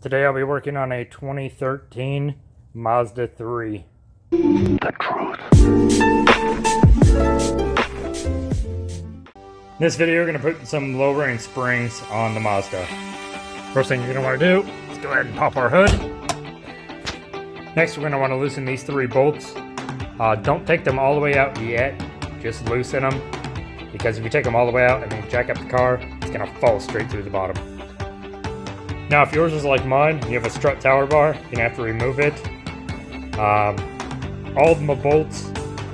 Today I'll be working on a 2013 Mazda 3. The truth. In this video we're going to put some lowering springs on the Mazda. First thing you're going to want to do is go ahead and pop our hood. Next we're going to want to loosen these 3 bolts. Don't take them all the way out yet, just loosen them. Because if you take them all the way out and then jack up the car, it's going to fall straight through the bottom. Now if yours is like mine, you have a strut tower bar, you're going to have to remove it. All of my bolts,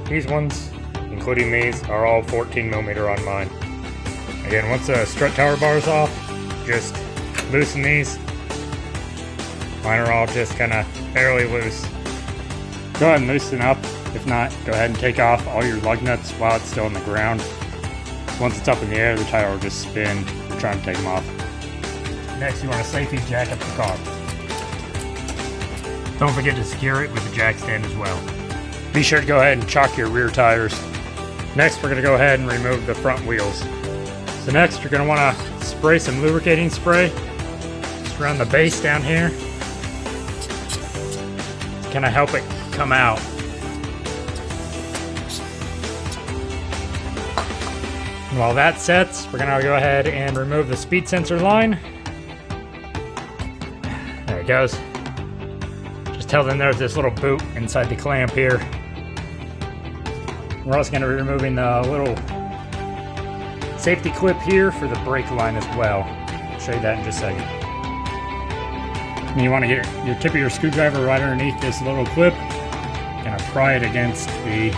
these ones, including these, are all 14mm on mine. Again, once the strut tower bar is off, just loosen these. Mine are all just kind of barely loose. Go ahead and loosen up. If not, go ahead and take off all your lug nuts while it's still on the ground. Once it's up in the air, the tire will just spin. You're trying to take them off. Next, you want to safety jack up the car. Don't forget to secure it with the jack stand as well. Be sure to go ahead and chock your rear tires. Next, we're going to go ahead and remove the front wheels. So next, you're going to want to spray some lubricating spray just around the base down here. To kind of help it come out. While that sets, we're going to go ahead and remove the speed sensor line. There it goes. Just tell them there's this little boot inside the clamp here. We're also going to be removing the little safety clip here for the brake line as well. I'll show you that in just a second. And you want to get your tip of your screwdriver right underneath this little clip. Kind of pry it against the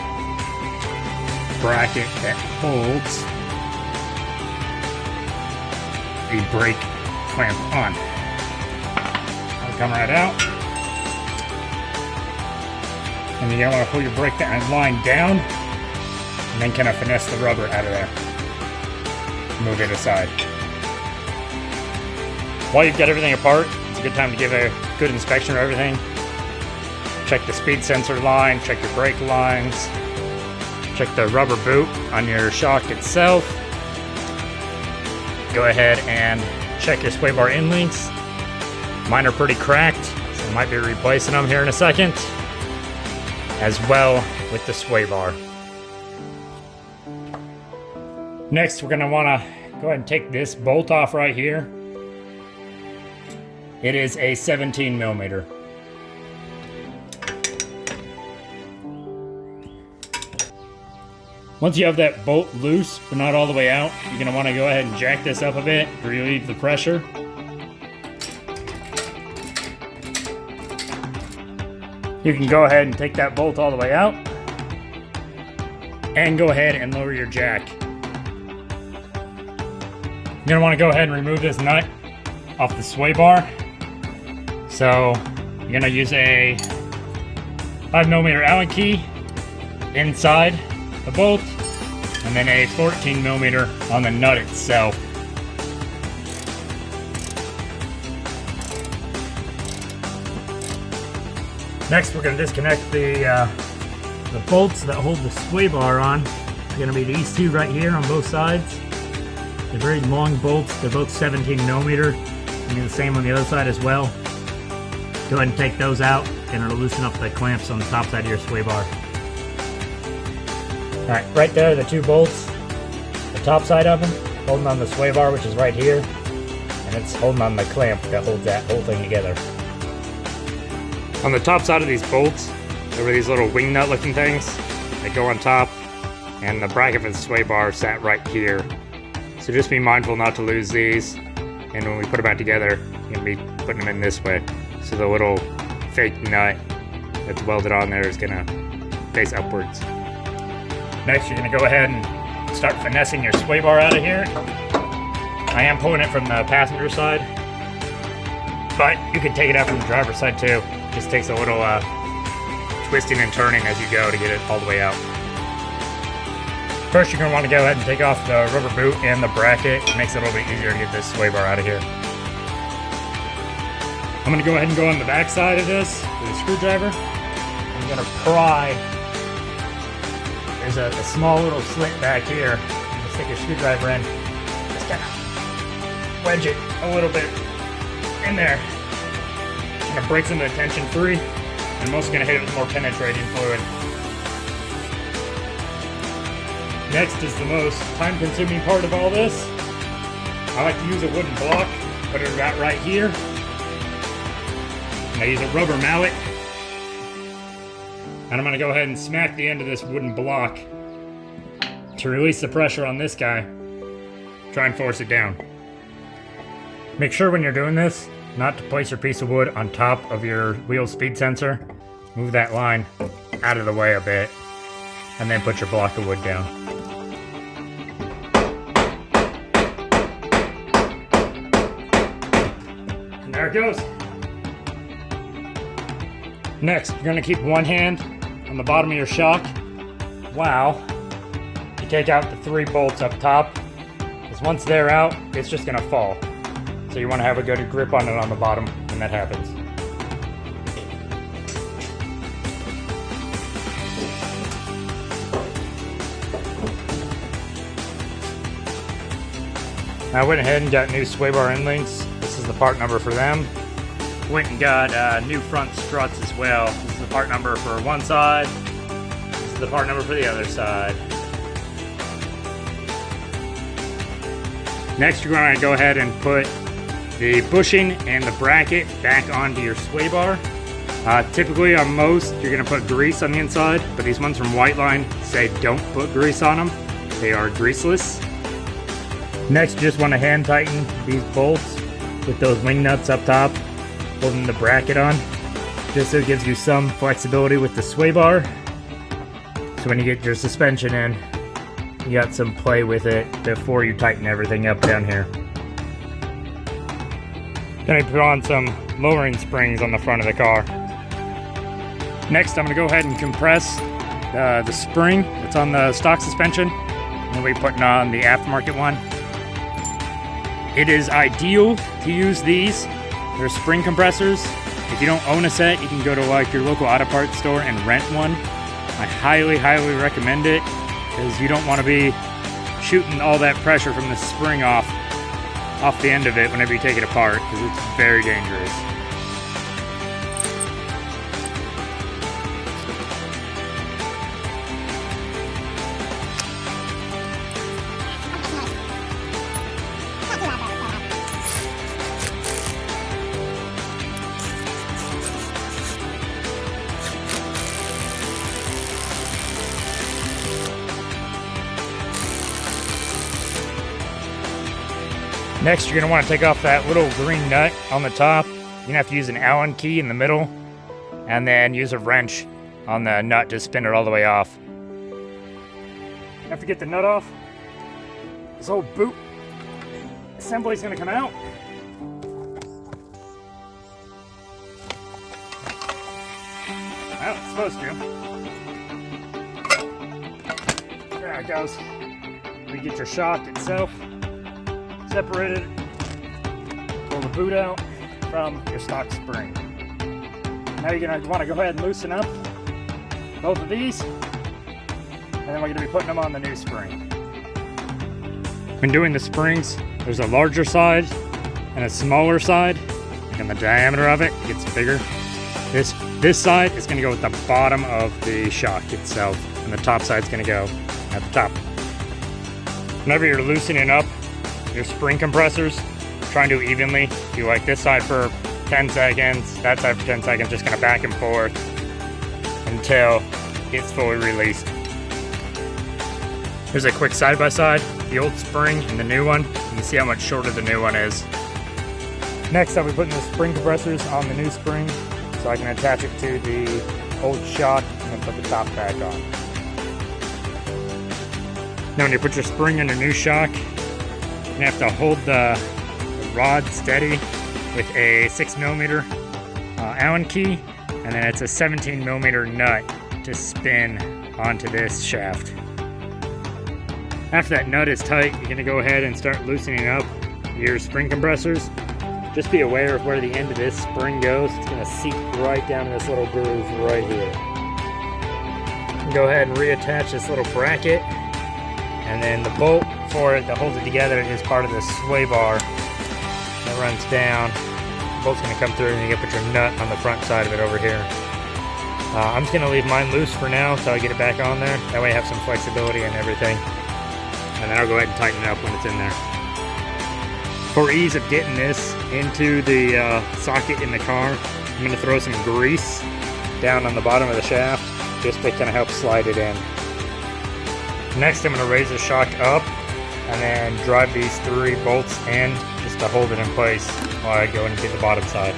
bracket that holds the brake clamp on. It'll come right out. And you're going to want to pull your brake line down and then kind of finesse the rubber out of there. Move it aside. While you've got everything apart, it's a good time to give a good inspection of everything. Check the speed sensor line, check your brake lines, check the rubber boot on your shock itself. Go ahead and check your sway bar end links. Mine are pretty cracked, so I might be replacing them here in a second. As well with the sway bar. Next, we're going to want to go ahead and take this bolt off right here. It is a 17mm. Once you have that bolt loose, but not all the way out, you're going to want to go ahead and jack this up a bit to relieve the pressure. You can go ahead and take that bolt all the way out, and go ahead and lower your jack. You're going to want to go ahead and remove this nut off the sway bar. So, you're going to use a 5mm Allen key inside the bolt, and then a 14mm on the nut itself. Next, we're going to disconnect the bolts that hold the sway bar on. It's going to be these 2 right here on both sides. They're very long bolts. They're both 17mm. And the same on the other side as well. Go ahead and take those out, and it'll loosen up the clamps on the top side of your sway bar. Alright, right there, the 2 bolts, the top side of them, holding on the sway bar, which is right here, and it's holding on the clamp that holds that whole thing together. On the top side of these bolts, there were these little wing nut looking things that go on top, and the bracket of the sway bar sat right here. So just be mindful not to lose these, and when we put them back together, you're going to be putting them in this way. So the little fake nut that's welded on there is going to face upwards. Next, you're going to go ahead and start finessing your sway bar out of here. I am pulling it from the passenger side, but you can take it out from the driver's side too. It just takes a little twisting and turning as you go to get it all the way out. First, you're going to want to go ahead and take off the rubber boot and the bracket. It makes it a little bit easier to get this sway bar out of here. I'm going to go ahead and go on the back side of this with a screwdriver. I'm going to pry. There's a small little slit back here. Just stick your screwdriver in. Just kind of wedge it a little bit in there. Kind of breaks into the tension free, and I'm also going to hit it with more penetrating fluid. Next is the most time-consuming part of all this. I like to use a wooden block, put it about right here. And I use a rubber mallet. And I'm going to go ahead and smack the end of this wooden block to release the pressure on this guy. Try and force it down. Make sure when you're doing this, not to place your piece of wood on top of your wheel speed sensor. Move that line out of the way a bit, and then put your block of wood down. And there it goes. Next, you're gonna keep one hand on the bottom of your shock while you take out the 3 bolts up top. Because once they're out, it's just gonna fall. So you want to have a good grip on it on the bottom when that happens. I went ahead and got new sway bar end links. This is the part number for them. Went and got new front struts as well. This is the part number for one side. This is the part number for the other side. Next, you're going to go ahead and put the bushing and the bracket back onto your sway bar. Typically on most, you're going to put grease on the inside, but these ones from Whiteline say don't put grease on them. They are greaseless. Next, you just want to hand tighten these bolts with those wing nuts up top, holding the bracket on, just so it gives you some flexibility with the sway bar. So when you get your suspension in, you got some play with it before you tighten everything up down here. Then I put on some lowering springs on the front of the car. Next, I'm going to go ahead and compress the spring that's on the stock suspension. And we'll be putting on the aftermarket one. It is ideal to use these. They're spring compressors. If you don't own a set, you can go to like your local auto parts store and rent one. I highly, highly recommend it because you don't want to be shooting all that pressure from the spring off the end of it whenever you take it apart, because it's very dangerous. Next, you're going to want to take off that little green nut on the top. You're going to have to use an Allen key in the middle, and then use a wrench on the nut to spin it all the way off. After you get the nut off, this whole boot assembly is going to come out. Well, it's supposed to. There it goes. You get your shock itself separated, pull the boot out from your stock spring. Now you're going to want to go ahead and loosen up both of these, and then we're going to be putting them on the new spring. When doing the springs, there's a larger side and a smaller side, and the diameter of it gets bigger. This side is going to go at the bottom of the shock itself, and the top side is going to go at the top. Whenever you're loosening up your spring compressors, try and do evenly. Do like this side for 10 seconds, that side for 10 seconds, just kind of back and forth until it's fully released. Here's a quick side-by-side, the old spring and the new one. You can see how much shorter the new one is. Next, I'll be putting the spring compressors on the new spring so I can attach it to the old shock and then put the top back on. Now when you put your spring in a new shock, you have to hold the rod steady with a 6mm Allen key, and then it's a 17mm nut to spin onto this shaft. After that nut is tight, you're going to go ahead and start loosening up your spring compressors. Just be aware of where the end of this spring goes. It's going to seep right down in this little groove right here. Go ahead and reattach this little bracket, and then the bolt for it that holds it together is part of the sway bar that runs down bolt's going to come through, and you can put your nut on the front side of it over here. I'm just going to leave mine loose for now until I get it back on there. That way I have some flexibility and everything. And then I'll go ahead and tighten it up when it's in there. For ease of getting this into the socket in the car, I'm going to throw some grease down on the bottom of the shaft just to kind of help slide it in. Next, I'm going to raise the shock up and then drive these 3 bolts in just to hold it in place while I go and get the bottom side.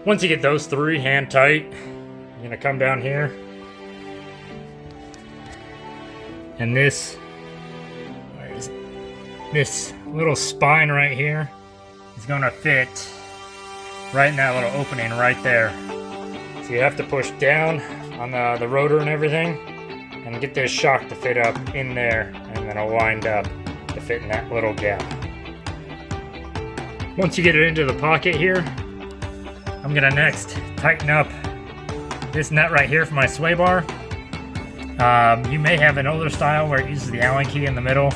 Once you get those 3 hand tight, you're going to come down here. And this little spine right here is going to fit right in that little opening right there. So you have to push down on the rotor and everything and get this shock to fit up in there, and then it'll wind up to fit in that little gap. Once you get it into the pocket here, I'm gonna next tighten up this nut right here for my sway bar. You may have an older style where it uses the Allen key in the middle,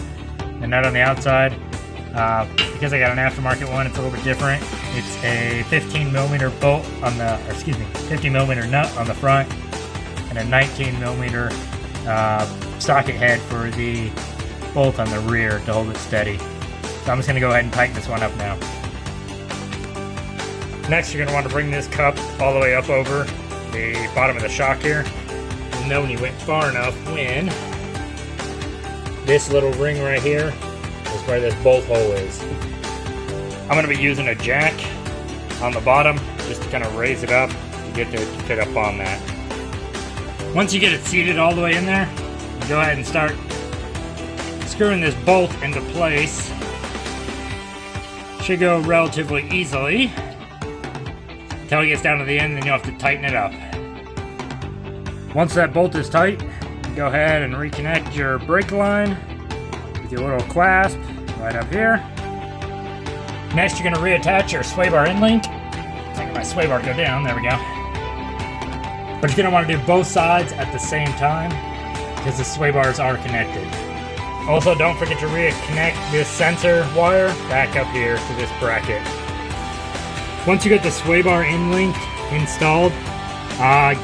the nut on the outside. Because I got an aftermarket one, it's a little bit different. It's a 15 millimeter bolt on the, 15 millimeter nut on the front, and a 19 millimeter socket head for the bolt on the rear to hold it steady. So I'm just gonna go ahead and tighten this one up now. Next, you're going to want to bring this cup all the way up over the bottom of the shock here. You'll know when you went far enough when this little ring right here is where this bolt hole is. I'm going to be using a jack on the bottom just to kind of raise it up to get it to fit up on that. Once you get it seated all the way in there, you go ahead and start screwing this bolt into place. Should go relatively easily. Until it gets down to the end, then you'll have to tighten it up. Once that bolt is tight, go ahead and reconnect your brake line with your little clasp right up here. Next, you're going to reattach your sway bar end link. Make my sway bar go down, there we go. But you're going to want to do both sides at the same time because the sway bars are connected. Also, don't forget to reconnect this sensor wire back up here to this bracket. Once you get the sway bar end link installed,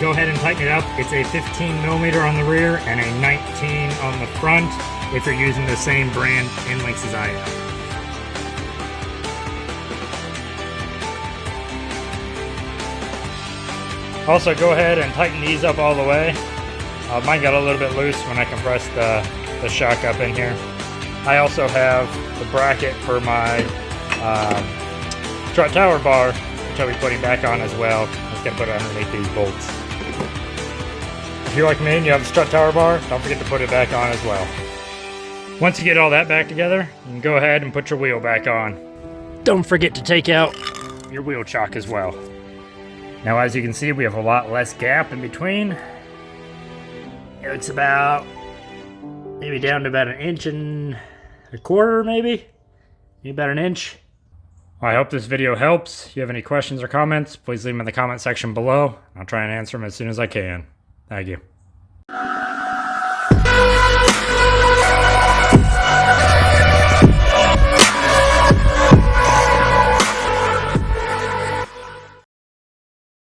go ahead and tighten it up. It's a 15 millimeter on the rear and a 19 on the front if you're using the same brand end links as I am. Also, go ahead and tighten these up all the way. Mine got a little bit loose when I compressed the shock up in here. I also have the bracket for my strut tower bar, which I'll be putting back on as well. I'm just going to put it underneath these bolts. If you're like me and you have a strut tower bar, don't forget to put it back on as well. Once you get all that back together, you can go ahead and put your wheel back on. Don't forget to take out your wheel chock as well. Now, as you can see, we have a lot less gap in between. It's about maybe down to about 1.25 inches, maybe about 1 inch. Well, I hope this video helps. If you have any questions or comments, please leave them in the comment section below. I'll try and answer them as soon as I can. Thank you.